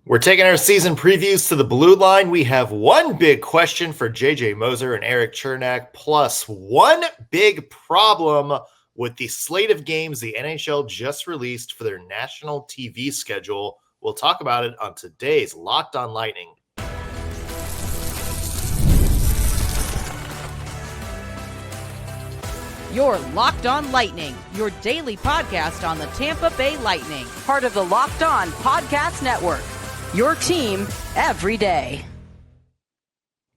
We're taking our season previews to the blue line. We have one big question for JJ Moser and Erik Cernak, plus one big problem with the slate of games the NHL just released for their national TV schedule. We'll talk about it on today's Locked On Lightning. You're Locked On Lightning, your daily podcast on the Tampa Bay Lightning, part of the Locked On Podcast Network. Your team every day.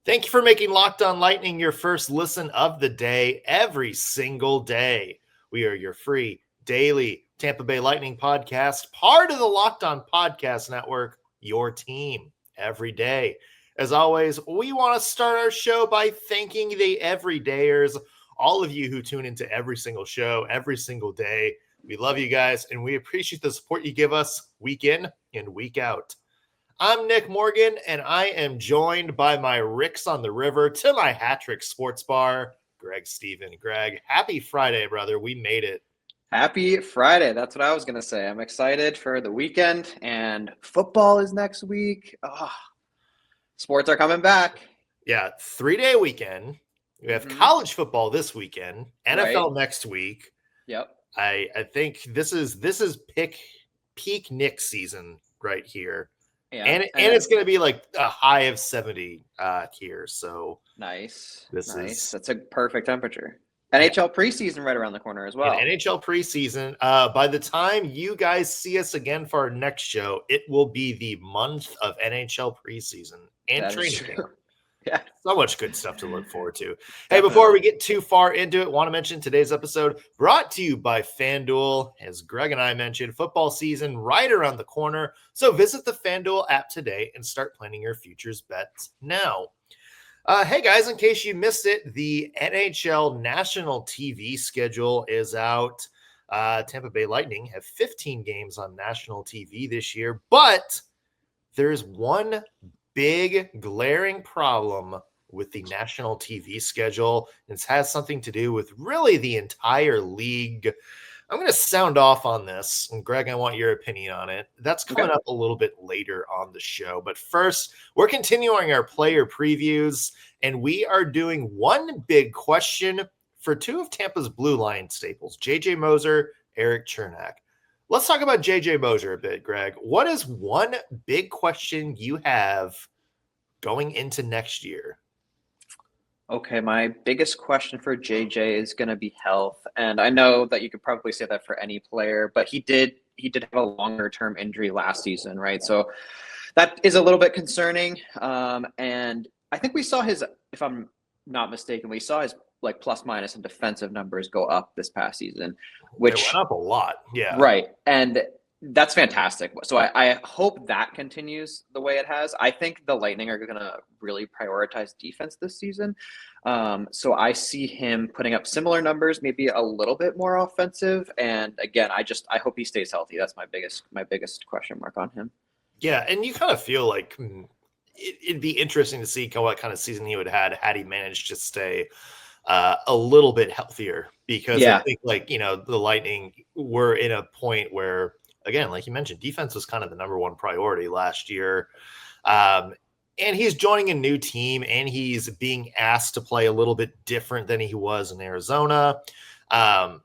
Thank you for making Locked On Lightning your first listen of the day every single day. We are your free daily Tampa Bay Lightning podcast, part of the Locked On Podcast Network, your team every day. As always, we want to start our show by thanking the everydayers, all of you who tune into every single show, every single day. We love you guys, and we appreciate the support you give us week in and week out. I'm Nick Morgan, and I am joined by my Ricks on the River to my Hat-Trick Sports Bar, Greg Stephen. Greg, happy Friday, brother. We made it. Happy Friday. That's what I was going to say. I'm excited for the weekend, and football is next week. Sports are coming back. Yeah, 3-day weekend. We have college football this weekend, NFL next week. Yep. I think this is peak Nick season right here. Yeah, and it's going to be like a high of 70 here. So nice. That's a perfect temperature. NHL preseason right around the corner as well. And NHL preseason. By the time you guys see us again for our next show, it will be the month of NHL preseason and training camp. Yeah. So much good stuff to look forward to. Hey, before we get too far into it, want to mention today's episode brought to you by FanDuel. As Greg and I mentioned, football season right around the corner. So visit the FanDuel app today and start planning your futures bets now. Hey, guys, in case you missed it, the NHL national TV schedule is out. Tampa Bay Lightning have 15 games on national TV this year, but there's one big glaring problem with the national TV schedule. It has something to do with really the entire league. I'm going to sound off on this, and Greg, I want your opinion on it. That's coming up a little bit later on the show. But first, we're continuing our player previews, and we are doing one big question for two of Tampa's blue line staples, JJ Moser, Erik Cernak. Let's talk about JJ Moser a bit, Greg. What is one big question you have going into next year? Okay, my biggest question for JJ is going to be health. And I know that you could probably say that for any player, but he did have a longer-term injury last season, right? So that is a little bit concerning. And I think we saw his, if I'm not mistaken, we saw his like plus minus and defensive numbers go up this past season, which they went up a lot. Yeah. Right. And that's fantastic. So I hope that continues the way it has. I think the Lightning are going to really prioritize defense this season. So I see him putting up similar numbers, maybe a little bit more offensive. And again, I hope he stays healthy. That's my biggest question mark on him. Yeah. And you kind of feel like it'd be interesting to see what kind of season he would have had he managed to stay a little bit healthier, because I think the Lightning were in a point where, again, like you mentioned, defense was kind of the number one priority last year. And he's joining a new team, and he's being asked to play a little bit different than he was in Arizona. And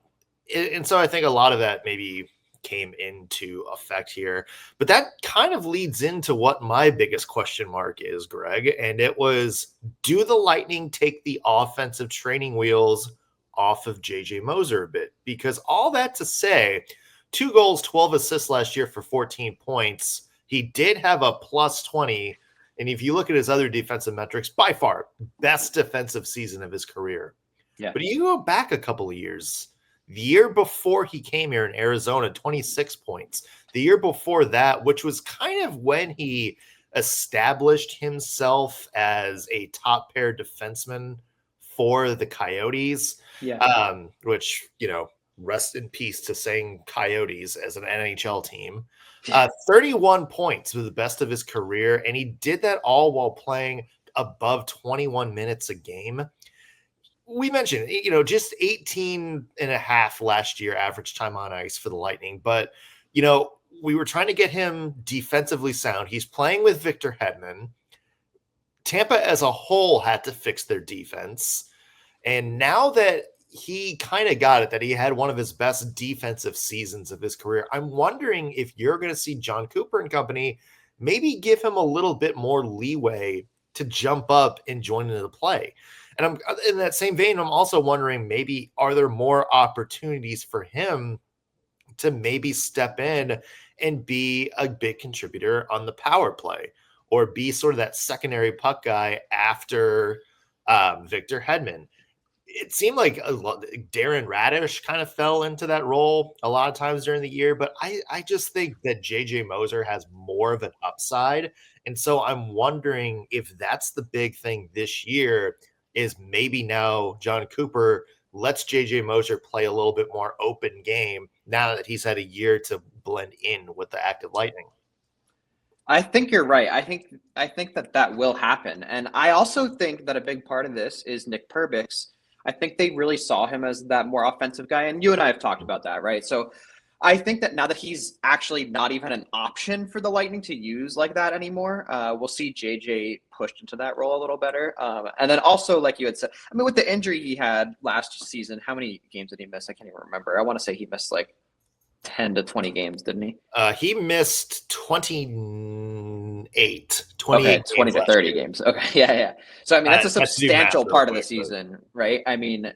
so I think a lot of that maybe came into effect here. But that kind of leads into what my biggest question mark is, Greg. And it was, do the Lightning take the offensive training wheels off of JJ Moser a bit? Because all that to say, 2 goals, 12 assists last year for 14 points. He did have a plus 20. And if you look at his other defensive metrics, by far, best defensive season of his career. Yeah. But you go back a couple of years. The year before he came here in Arizona, 26 points. The year before that, which was kind of when he established himself as a top pair defenseman for the Coyotes, which, rest in peace to saying Coyotes as an NHL team. 31 points was the best of his career, and he did that all while playing above 21 minutes a game. We mentioned, just 18 and a half last year average time on ice for the Lightning. But, we were trying to get him defensively sound. He's playing with Victor Hedman. Tampa as a whole had to fix their defense. And now that he kind of got it, that he had one of his best defensive seasons of his career, I'm wondering if you're going to see John Cooper and company maybe give him a little bit more leeway to jump up and join into the play. And I'm in that same vein, I'm also wondering, maybe are there more opportunities for him to maybe step in and be a big contributor on the power play, or be sort of that secondary puck guy after Victor Hedman? It seemed like Darren Radish kind of fell into that role a lot of times during the year, but I just think that JJ Moser has more of an upside. And so I'm wondering if that's the big thing this year, is maybe now John Cooper lets JJ Moser play a little bit more open game now that he's had a year to blend in with the active Lightning. I think you're right. I think that will happen. And I also think that a big part of this is Nick Perbix. I think they really saw him as that more offensive guy. And you and I have talked about that, right? So I think that now that he's actually not even an option for the Lightning to use like that anymore, we'll see JJ pushed into that role a little better. And then also, like you had said, I mean, with the injury he had last season, how many games did he miss? I can't even remember. I want to say he missed like 10 to 20 games, didn't he? He missed 28 okay, 20 to 30 games. Okay, yeah. So, I mean, that's a substantial part of the season, right? I mean,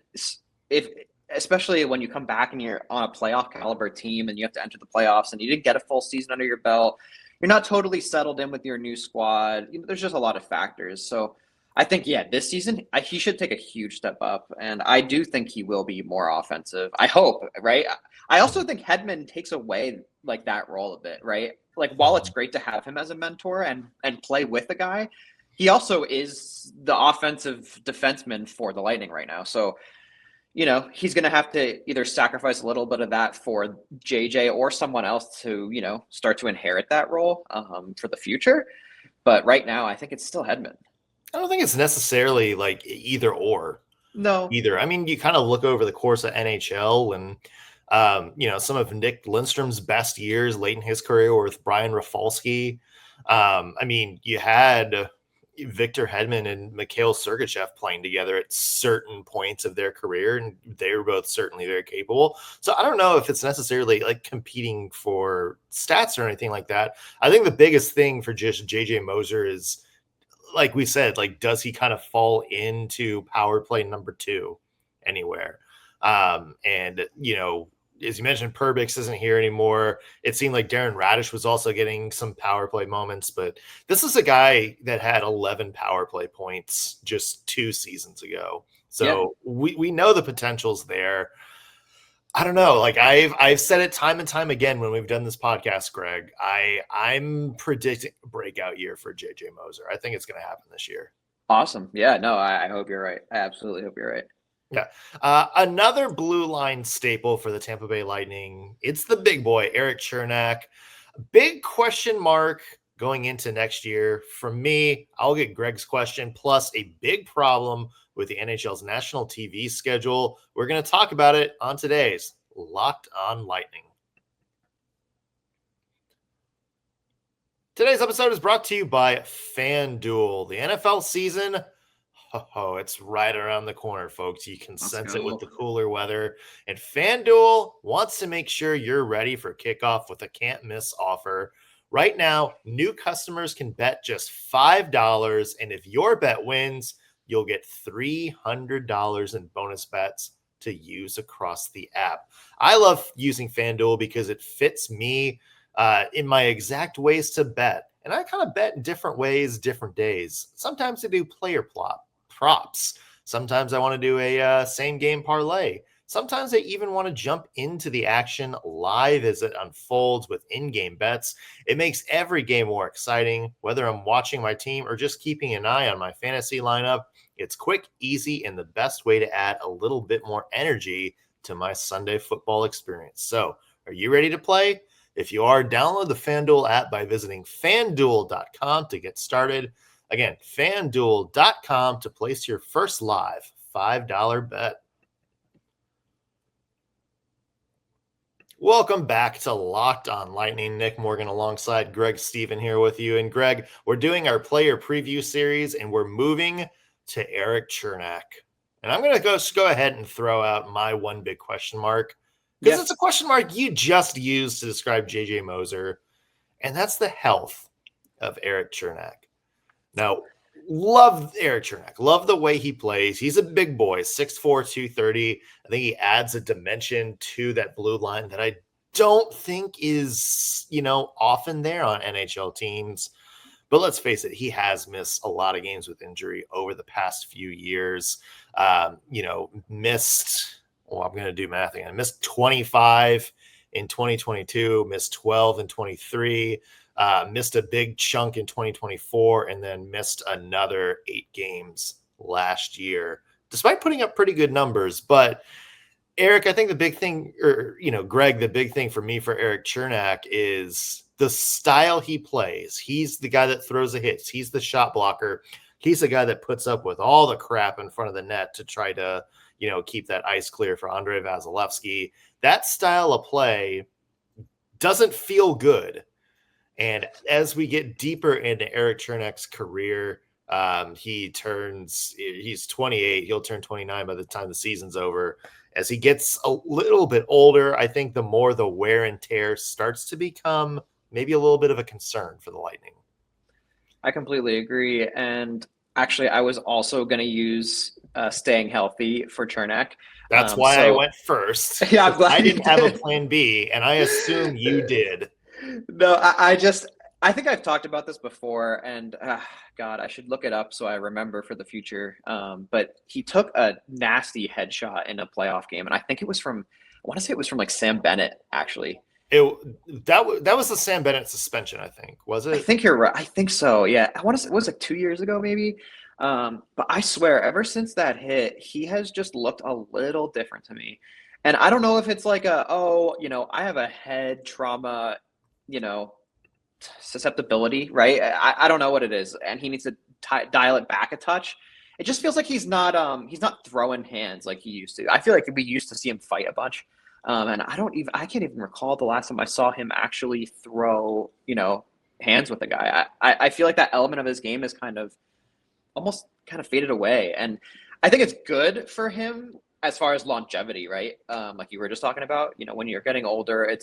especially when you come back and you're on a playoff caliber team and you have to enter the playoffs and you didn't get a full season under your belt, you're not totally settled in with your new squad. There's just a lot of factors. So I think, this season, he should take a huge step up. And I do think he will be more offensive. I hope, right? I also think Hedman takes away like that role a bit, right? Like, while it's great to have him as a mentor and play with the guy, he also is the offensive defenseman for the Lightning right now. So, he's going to have to either sacrifice a little bit of that for JJ or someone else to, start to inherit that role for the future. But right now, I think it's still Hedman. I don't think it's necessarily like either or. No. Either. I mean, you kind of look over the course of NHL and, some of Nick Lindstrom's best years late in his career with Brian Rafalski. I mean, you had Victor Hedman and Mikhail Sergachev playing together at certain points of their career, and they were both certainly very capable. So I don't know if it's necessarily like competing for stats or anything like that. I think the biggest thing for just JJ Moser is, like we said, like, does he kind of fall into power play number 2 anywhere? And, as you mentioned, Perbix isn't here anymore. It seemed like Darren Radish was also getting some power play moments, but this is a guy that had 11 power play points just 2 seasons ago. So we know the potential's there. I don't know. Like, I've said it time and time again when we've done this podcast, Greg. I'm predicting a breakout year for JJ Moser. I think it's going to happen this year. Awesome. Yeah, no, I hope you're right. I absolutely hope you're right. Yeah. Another blue line staple for the Tampa Bay Lightning. It's the big boy, Erik Cernak. Big question mark going into next year. From me, I'll get Greg's question, plus a big problem with the NHL's national TV schedule. We're going to talk about it on today's Locked On Lightning. Today's episode is brought to you by FanDuel. The NFL season, it's right around the corner, folks. You can sense it with the cooler weather. And FanDuel wants to make sure you're ready for kickoff with a can't-miss offer. Right now, new customers can bet just $5, and if your bet wins, you'll get $300 in bonus bets to use across the app. I love using FanDuel because it fits me in my exact ways to bet. And I kind of bet in different ways, different days. Sometimes I do player props. Sometimes I want to do a same game parlay. Sometimes I even want to jump into the action live as it unfolds with in-game bets. It makes every game more exciting, whether I'm watching my team or just keeping an eye on my fantasy lineup. It's quick, easy, and the best way to add a little bit more energy to my Sunday football experience. So, are you ready to play? If you are, download the FanDuel app by visiting FanDuel.com to get started. Again, FanDuel.com to place your first live $5 bet. Welcome back to Locked On Lightning. Nick Morgan alongside Greg Stephen here with you. And Greg, we're doing our player preview series and we're moving to Erik Cernak. And I'm going to go ahead and throw out my one big question mark because it's a question mark you just used to describe JJ Moser, and that's the health of Erik Cernak. Now, love Erik Cernak. Love the way he plays. He's a big boy, 6'4", 230. I think he adds a dimension to that blue line that I don't think is, often there on NHL teams. But let's face it, he has missed a lot of games with injury over the past few years. I'm going to do math again. Missed 25 in 2022, missed 12 in 23. Missed a big chunk in 2024 and then missed another 8 games last year, despite putting up pretty good numbers. But Eric, I think the big thing, Greg, the big thing for me for Erik Cernak is the style he plays. He's the guy that throws the hits. He's the shot blocker. He's the guy that puts up with all the crap in front of the net to try to, keep that ice clear for Andrei Vasilevsky. That style of play doesn't feel good. And as we get deeper into Erik Cernak's career, he's 28. He'll turn 29 by the time the season's over. As he gets a little bit older, I think the more the wear and tear starts to become maybe a little bit of a concern for the Lightning. I completely agree. And actually, I was also going to use staying healthy for Cernak. That's why I went first. Yeah, I'm glad I didn't have a plan B, and I assume you did. No, I think I've talked about this before, and God, I should look it up so I remember for the future. But he took a nasty headshot in a playoff game, and I think it was from like Sam Bennett, actually. That was the Sam Bennett suspension, I think. Was it? I think you're right. I think so. Yeah, I want to say it was like 2 years ago, maybe. But I swear, ever since that hit, he has just looked a little different to me. And I don't know if it's like I have a head trauma, susceptibility, right? I don't know what it is, and he needs to dial it back a touch. It just feels like he's not throwing hands like he used to. I feel like we used to see him fight a bunch, and I can't even recall the last time I saw him actually throw hands with a guy. I feel like that element of his game is almost faded away, and I think it's good for him as far as longevity, right? Like you were just talking about, when you're getting older,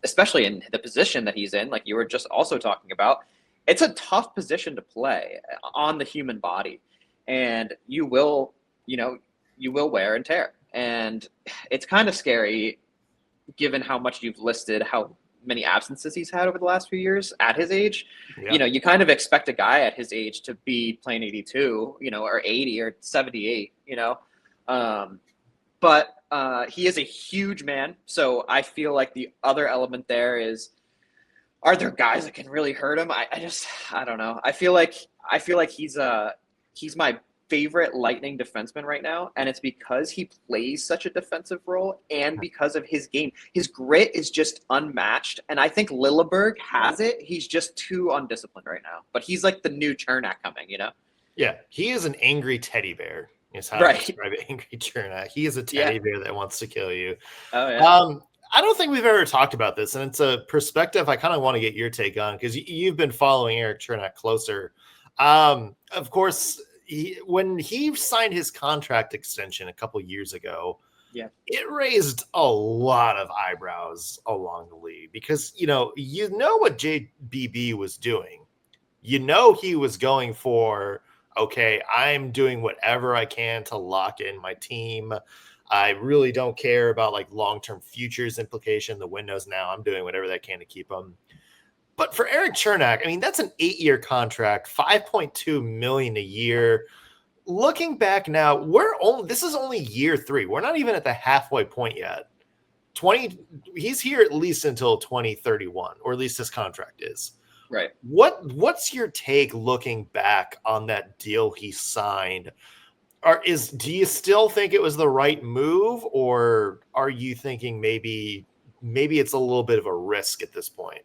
especially in the position that he's in, like you were just also talking about, it's a tough position to play on the human body, and you will wear and tear, and it's kind of scary given how much you've listed how many absences he's had over the last few years at his age. Yeah. You kind of expect a guy at his age to be playing 82, or 80 or 78, but he is a huge man. So I feel like the other element there is, are there guys that can really hurt him? I don't know. I feel like he's my favorite Lightning defenseman right now. And it's because he plays such a defensive role and because of his game. His grit is just unmatched. And I think Lilleberg has it. He's just too undisciplined right now, but he's like the new Cernak coming, Yeah. He is an angry teddy bear. Is how I describe it. Angry Cernak. He is a teddy bear that wants to kill you. Oh yeah. I don't think we've ever talked about this, and it's a perspective I kind of want to get your take on because you've been following Erik Cernak closer. Of course, when he signed his contract extension a couple years ago, it raised a lot of eyebrows along the league because you know what JBB was doing. He was going for, okay, I'm doing whatever I can to lock in my team. I really don't care about like long-term futures implication. The window's now. I'm doing whatever I can to keep them. But for Erik Cernak, I mean, that's an 8-year contract, $5.2 million a year. Looking back now, this is only year 3. We're not even at the halfway point yet. He's here at least until 2031, or at least his contract is. Right. What's your take looking back on that deal he signed? Do you still think it was the right move, or are you thinking maybe it's a little bit of a risk at this point?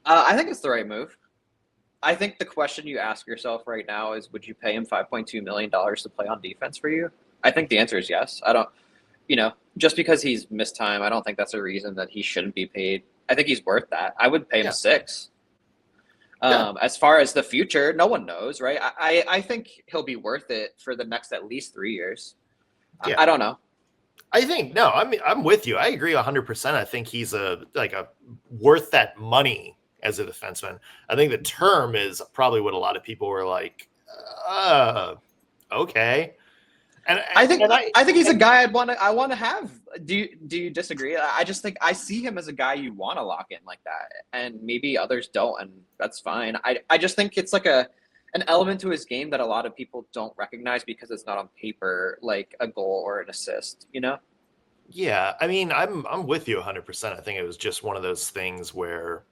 I think it's the right move. I think the question you ask yourself right now is, would you pay him $5.2 million to play on defense for you? I think the answer is yes. just because he's missed time, I don't think that's a reason that he shouldn't be paid. I think he's worth that. I would pay him 6. As far as the future, no one knows, right? I think he'll be worth it for the next at least 3 years. Yeah. I don't know. I think I'm with you. I agree 100%. I think he's a worth that money as a defenseman. I think the term is probably what a lot of people were like, okay. And I think he's a guy I want to have. Do you disagree? I just think I see him as a guy you want to lock in like that, and maybe others don't, and that's fine. I just think it's like an element to his game that a lot of people don't recognize because it's not on paper like a goal or an assist. Yeah, I mean, I'm with you 100%. I think it was just one of those things where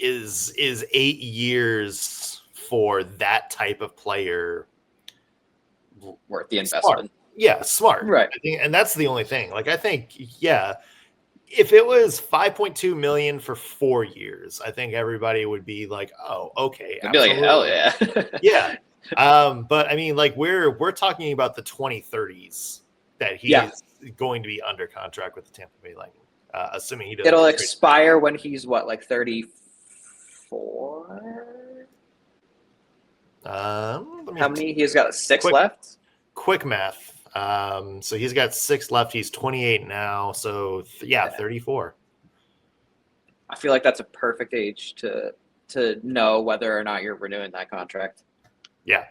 is 8 years for that type of player worth the investment? Smart. Yeah, smart. Right. I think, and that's the only thing. Like, I think, yeah, if it was $5.2 million for 4 years, I think everybody would be like, "Oh, okay." I'd be like, "Hell yeah." Yeah. But I mean, like, we're talking about the 2030s that he's going to be under contract with the Tampa Bay Lightning, assuming he doesn't. It'll expire when he's what, like 34? How many? He's got 6 left. Quick math. So he's got 6 left. He's 28 now. So 34. I feel like that's a perfect age to know whether or not you're renewing that contract. Yeah.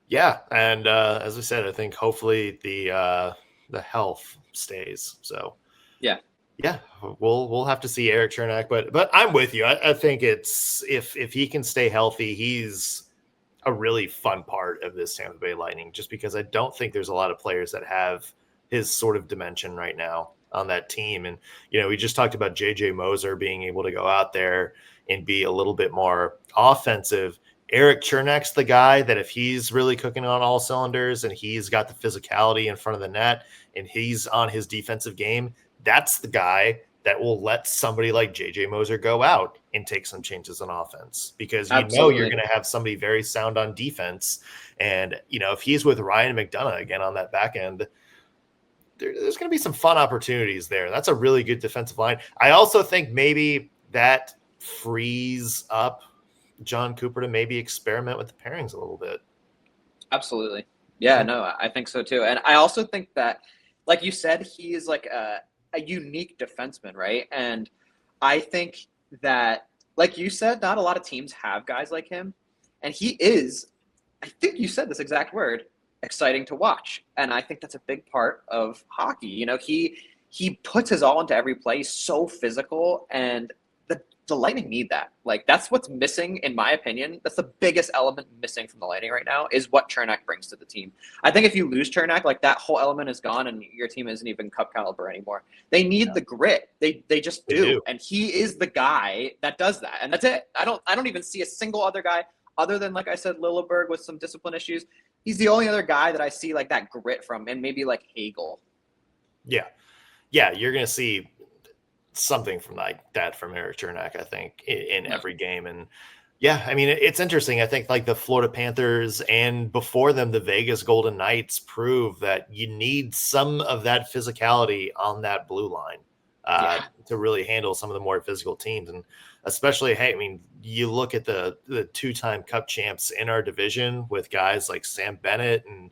Yeah. And as I said, I think hopefully the health stays. So yeah, we'll have to see Erik Cernak, but I'm with you. I think it's if he can stay healthy, he's a really fun part of this Tampa Bay Lightning, just because I don't think there's a lot of players that have his sort of dimension right now on that team. And, we just talked about JJ Moser being able to go out there and be a little bit more offensive. Erik Cernak's the guy that if he's really cooking on all cylinders and he's got the physicality in front of the net and he's on his defensive game, that's the guy that will let somebody like JJ Moser go out and take some changes on offense, because Absolutely. You're going to have somebody very sound on defense. And, if he's with Ryan McDonagh again on that back end, there's going to be some fun opportunities there. That's a really good defensive line. I also think maybe that frees up John Cooper to maybe experiment with the pairings a little bit. Absolutely. Yeah, no, I think so too. And I also think that, like you said, he is like a unique defenseman, right? And I think that, like you said, not a lot of teams have guys like him. And he is, I think you said this exact word, exciting to watch. And I think that's a big part of hockey. He puts his all into every play, so physical, and the Lightning need that. Like, that's what's missing, in my opinion. That's the biggest element missing from the Lightning right now, is what Cernak brings to the team. I think if you lose Cernak, like, that whole element is gone and your team isn't even cup caliber anymore. They need the grit. They just do. And he is the guy that does that. And that's it. I don't even see a single other guy other than, like I said, Lilleberg with some discipline issues. He's the only other guy that I see like that grit from, and maybe like Hagel. Yeah. Yeah, you're going to see something from like that from Erik Cernak, I think, in every game. And yeah, I mean, it's interesting. I think like the Florida Panthers and before them, the Vegas Golden Knights prove that you need some of that physicality on that blue line to really handle some of the more physical teams. And especially, hey, I mean, you look at the 2-time Cup champs in our division with guys like Sam Bennett and,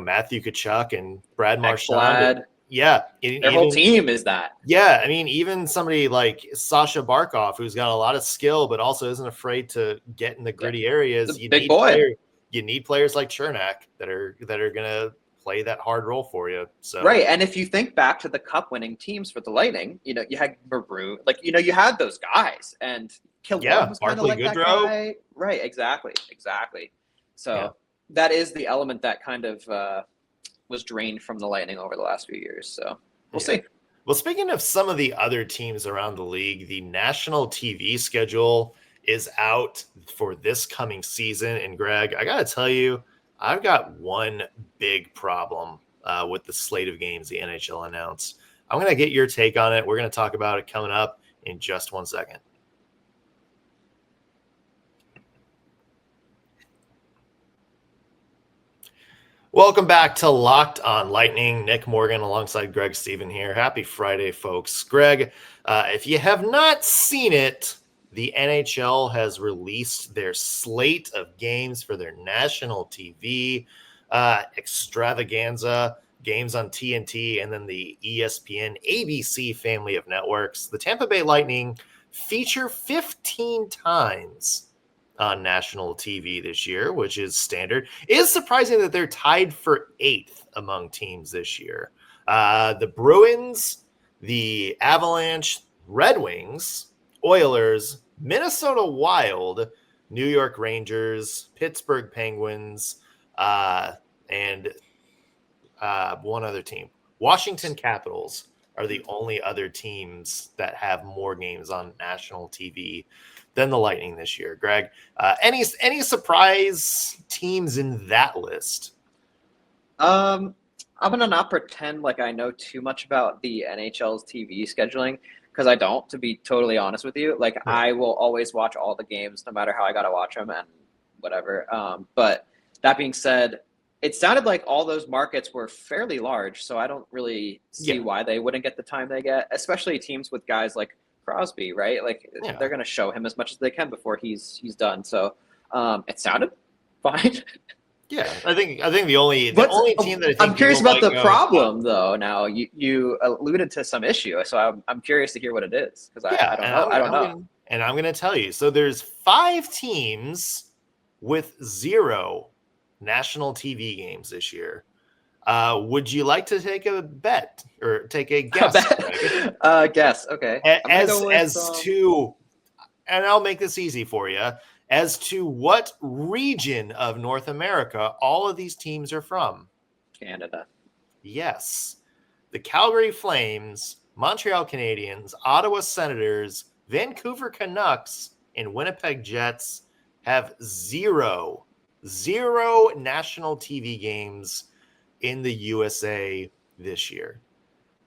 Matthew Tkachuk and Brad Marchand. Yeah. Their whole team is that. Yeah. I mean, even somebody like Sasha Barkov, who's got a lot of skill, but also isn't afraid to get in the gritty areas. You need players like Cernak that are going to play that hard role for you. So right. And if you think back to the cup winning teams for the Lightning, you had Maroon, you had those guys, and Killorn was kind of like that guy. Right. Exactly. So that is the element that kind of, was drained from the Lightning over the last few years. So we'll see. Well, speaking of some of the other teams around the league, the national TV schedule is out for this coming season. And Greg, I got to tell you, I've got one big problem with the slate of games the NHL announced. I'm going to get your take on it. We're going to talk about it coming up in just 1 second. Welcome back to Locked on Lightning. Nick Morgan alongside Greg Stephen here. Happy Friday, folks. Greg, if you have not seen it, the NHL has released their slate of games for their national TV extravaganza, games on TNT, and then the ESPN ABC family of networks. The Tampa Bay Lightning feature 15 times on national TV this year, which is standard. It is surprising that they're tied for 8th among teams this year. The Bruins, the Avalanche, Red Wings, Oilers, Minnesota Wild, New York Rangers, Pittsburgh Penguins, and one other team. Washington Capitals are the only other teams that have more games on national TV than the Lightning this year. Greg, any surprise teams in that list? I'm gonna not pretend like I know too much about the NHL's TV scheduling because I don't, to be totally honest with you. Like, I will always watch all the games no matter how I gotta watch them and whatever. But that being said, it sounded like all those markets were fairly large, so I don't really see why they wouldn't get the time they get, especially teams with guys like Crosby, right? Like, they're going to show him as much as they can before he's done. So it sounded fine. Yeah, I think the only team that I think I'm curious about the problem, though. Now you alluded to some issue, so I'm curious to hear what it is because I don't know. And I'm going to tell you. So there's 5 teams with 0 national TV games this year. Would you like to take a bet or take a guess? Guess, okay. To, and I'll make this easy for you, as to what region of North America all of these teams are from. Canada. Yes. The Calgary Flames, Montreal Canadiens, Ottawa Senators, Vancouver Canucks, and Winnipeg Jets have 0 national TV games in the USA this year.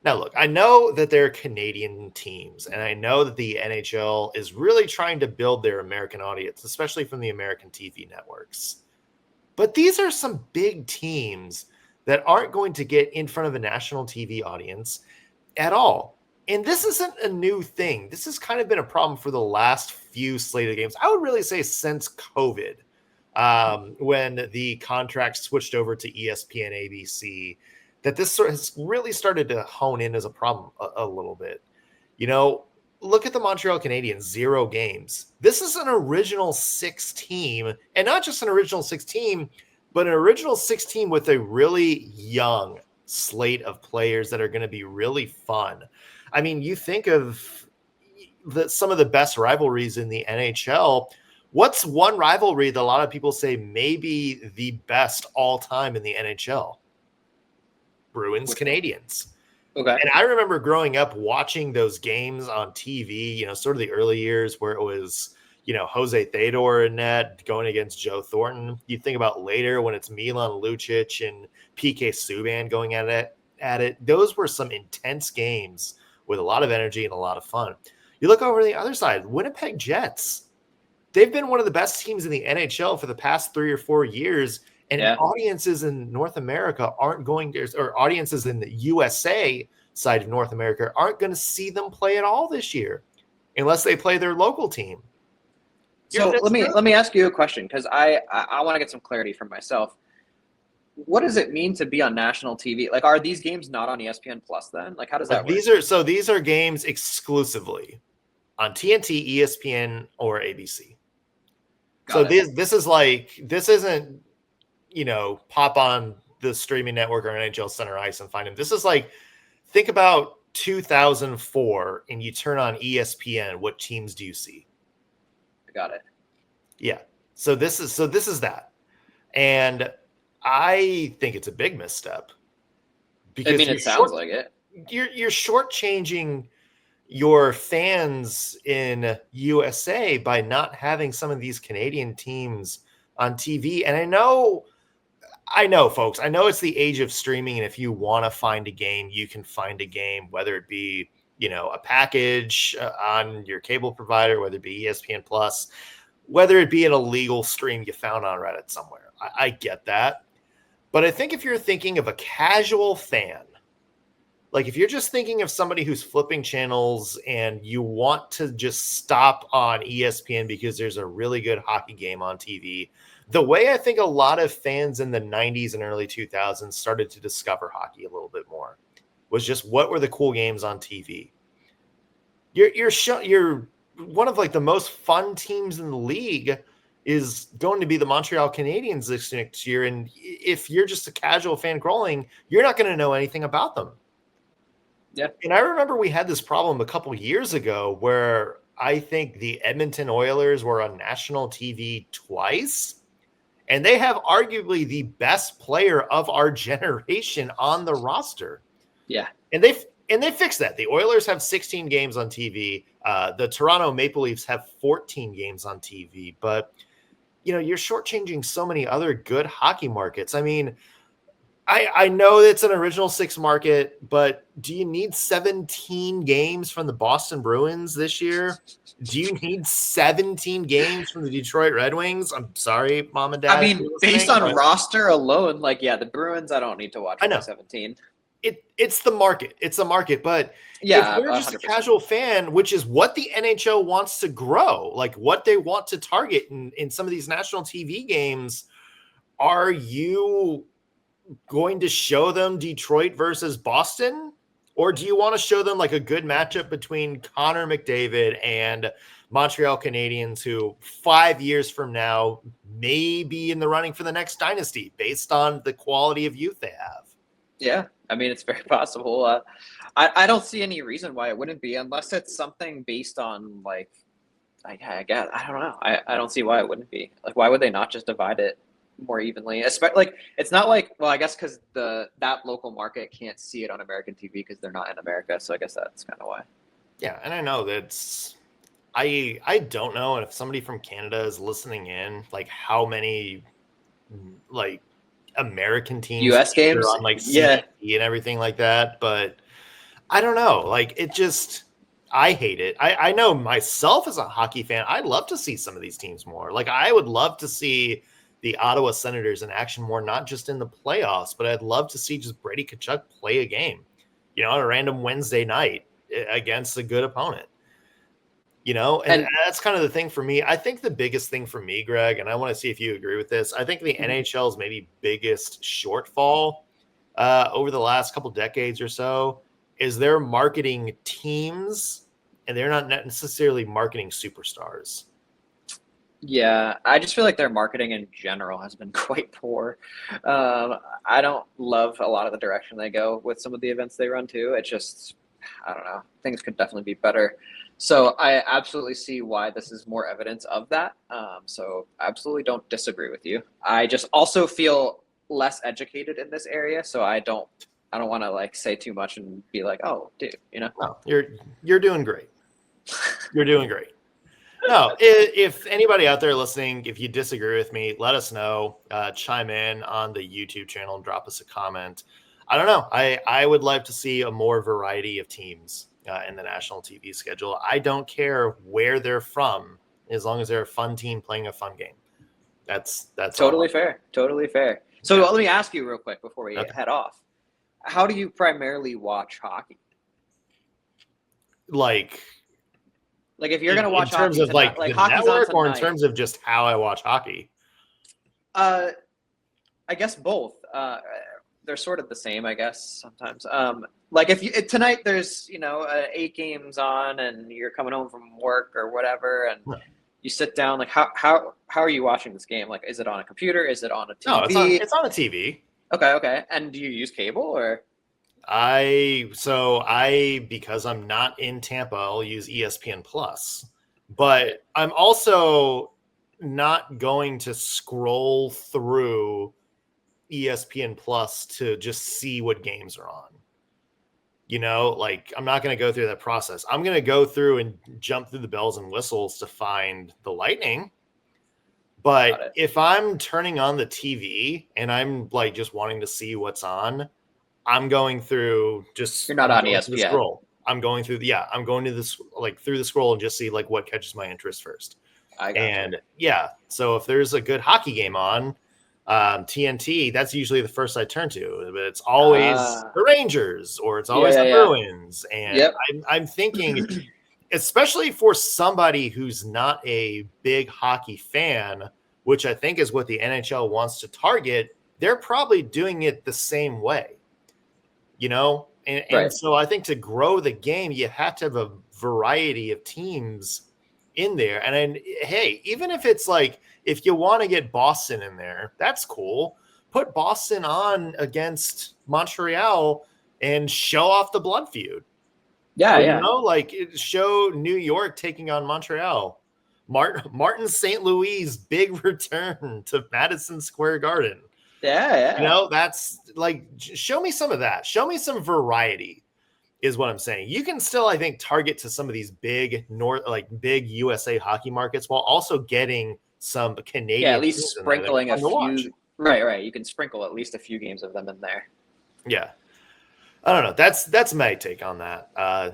Now, look, I know that they're Canadian teams, and I know that the NHL is really trying to build their American audience, especially from the American TV networks. But these are some big teams that aren't going to get in front of a national TV audience at all. And this isn't a new thing. This has kind of been a problem for the last few slated games. I would really say since COVID. When the contract switched over to ESPN ABC, that this sort of has really started to hone in as a problem a little bit. You know, look at the Montreal Canadiens, 0 games. This is an original 6 team, and not just an original 6 team, but an original 6 team with a really young slate of players that are going to be really fun. I mean, you think of some of the best rivalries in the NHL. What's one rivalry that a lot of people say may be the best all time in the NHL? Bruins Canadiens. Okay. And I remember growing up watching those games on TV, you know, sort of the early years where it was, you know, Jose Theodore in net going against Joe Thornton. You think about later when it's Milan Lucic and PK Subban going at it. Those were some intense games with a lot of energy and a lot of fun. You look over the other side, Winnipeg Jets. They've been one of the best teams in the NHL for the past 3 or 4 years, and audiences in North America aren't going to, or audiences in the USA side of North America aren't going to see them play at all this year, unless they play their local team. So let me ask you a question because I want to get some clarity from myself. What does it mean to be on national TV? Like, are these games not on ESPN Plus then? Like, how does that work? These are games exclusively on TNT, ESPN, or ABC. This isn't, you know, pop on the streaming network or NHL Center Ice and find them. This is like, think about 2004 and you turn on ESPN. What teams do you see? Got it. Yeah. So this is that. And I think it's a big misstep. Because it sounds like it. You're shortchanging your fans in USA by not having some of these Canadian teams on TV. And I know, folks, I know it's the age of streaming. And if you want to find a game, you can find a game, whether it be, you know, a package on your cable provider, whether it be ESPN Plus, whether it be an illegal stream you found on Reddit somewhere. I get that. But I think if you're thinking of a casual fan, like if you're just thinking of somebody who's flipping channels and you want to just stop on ESPN because there's a really good hockey game on TV, the way I think a lot of fans in the 90s and early 2000s started to discover hockey a little bit more was just what were the cool games on TV. You're one of like the most fun teams in the league is going to be the Montreal Canadiens this next year. And if you're just a casual fan crawling, you're not going to know anything about them. Yeah. And I remember we had this problem a couple years ago where I think the Edmonton Oilers were on national TV twice, and they have arguably the best player of our generation on the roster. Yeah. And they fixed that. The Oilers have 16 games on TV. The Toronto Maple Leafs have 14 games on TV. But, you're shortchanging so many other good hockey markets. I mean, I know it's an original six market, but do you need 17 games from the Boston Bruins this year? Do you need 17 games from the Detroit Red Wings? I'm sorry, Mom and Dad. I mean, based on roster alone, the Bruins, I don't need to watch. I know 17. It's the market. It's a market, but yeah, if we're just 100%. a casual fan, which is what the NHL wants to grow, like what they want to target in some of these national TV games, are you going to show them Detroit versus Boston? Or do you want to show them like a good matchup between Connor McDavid and Montreal Canadiens, who 5 years from now may be in the running for the next dynasty based on the quality of youth they have? Yeah, I mean, it's very possible. I don't see any reason why it wouldn't be, unless it's something based on I guess I don't know. I don't see why it wouldn't be. Like, why would they not just divide it more evenly? Especially it's not I guess because that local market can't see it on American TV because they're not in America. So I guess that's kind of why. Yeah, and I know that's I don't know if somebody from Canada is listening in, like how many American teams US games on CBC and everything like that, but I don't know. I hate it. I know myself as a hockey fan, I'd love to see some of these teams more. I would love to see the Ottawa Senators in action more, not just in the playoffs, but I'd love to see just Brady Tkachuk play a game, on a random Wednesday night against a good opponent. And that's kind of the thing for me. I think the biggest thing for me, Greg, and I want to see if you agree with this, I think the NHL's maybe biggest shortfall over the last couple decades or so is they're marketing teams and they're not necessarily marketing superstars. Yeah, I just feel like their marketing in general has been quite poor. I don't love a lot of the direction they go with some of the events they run too. It's just, I don't know. Things could definitely be better. So I absolutely see why this is more evidence of that. So absolutely don't disagree with you. I just also feel less educated in this area, so I don't want to say too much and be like, oh, dude, No, you're doing great. You're doing great. No, if anybody out there listening, if you disagree with me, let us know. Chime in on the YouTube channel and drop us a comment. I don't know. I would like to see a more variety of teams in the national TV schedule. I don't care where they're from, as long as they're a fun team playing a fun game. That's totally fair. Totally fair. So let me ask you real quick before we head off. How do you primarily watch hockey? If you're going to watch hockey, in terms of the network, or in terms of just how I watch hockey? I guess both. They're sort of the same, I guess, sometimes. If tonight there's 8 games on and you're coming home from work or whatever, and you sit down, how are you watching this game? Is it on a computer? Is it on a TV? No, it's on a TV. Okay. And do you use cable or? Because I'm not in Tampa, I'll use ESPN Plus, but I'm also not going to scroll through ESPN Plus to just see what games are on. I'm not going to go through that process. I'm going to go through and jump through the bells and whistles to find the Lightning. But if I'm turning on the TV and I'm just wanting to see what's on, I'm going through You're not on ESPN. Scroll. I'm going through I'm going to this through the scroll and just see what catches my interest first. I got you. So if there's a good hockey game on, TNT, that's usually the first I turn to, but it's always the Rangers or it's always the Bruins. And I'm thinking, especially for somebody who's not a big hockey fan, which I think is what the NHL wants to target, they're probably doing it the same way, And so I think to grow the game, you have to have a variety of teams in there. And then, hey, even if it's like, if you want to get Boston in there, that's cool. Put Boston on against Montreal and show off the blood feud. Show New York taking on Montreal. Martin St. Louis' big return to Madison Square Garden. That's like, show me some of that. Show me some variety is what I'm saying. You can still, I think, target to some of these big big USA hockey markets while also getting some Canadian. At least sprinkling a few. Right. You can sprinkle at least a few games of them in there. Yeah. I don't know. That's my take on that.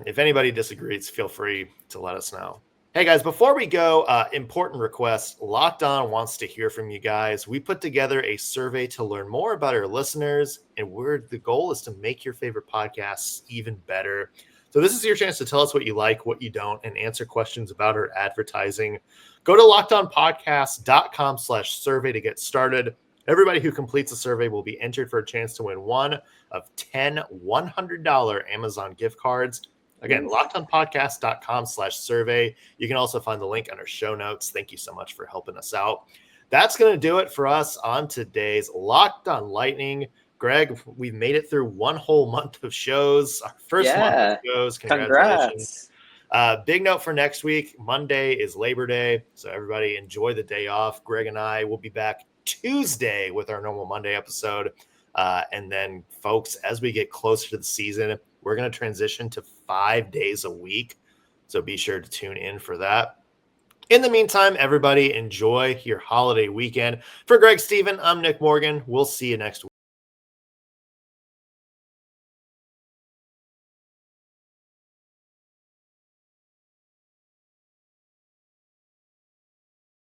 If anybody disagrees, feel free to let us know. Hey guys, before we go, important request. Locked On wants to hear from you guys. We put together a survey to learn more about our listeners, and the goal is to make your favorite podcasts even better. So this is your chance to tell us what you like, what you don't, and answer questions about our advertising. Go to lockedonpodcast.com/survey to get started. Everybody who completes the survey will be entered for a chance to win one of 10 $100 Amazon gift cards. Again, lockedonpodcast.com/survey. You can also find the link on our show notes. Thank you so much for helping us out. That's going to do it for us on today's Locked On Lightning. Greg, we've made it through one whole month of shows. Our first month of shows. Congratulations. Big note for next week. Monday is Labor Day, so everybody enjoy the day off. Greg and I will be back Tuesday with our normal Monday episode. And then, folks, as we get closer to the season, we're going to transition to 5 days a week. So be sure to tune in for that. In the meantime, everybody enjoy your holiday weekend. For Greg Stephen, I'm Nick Morgan. We'll see you next week.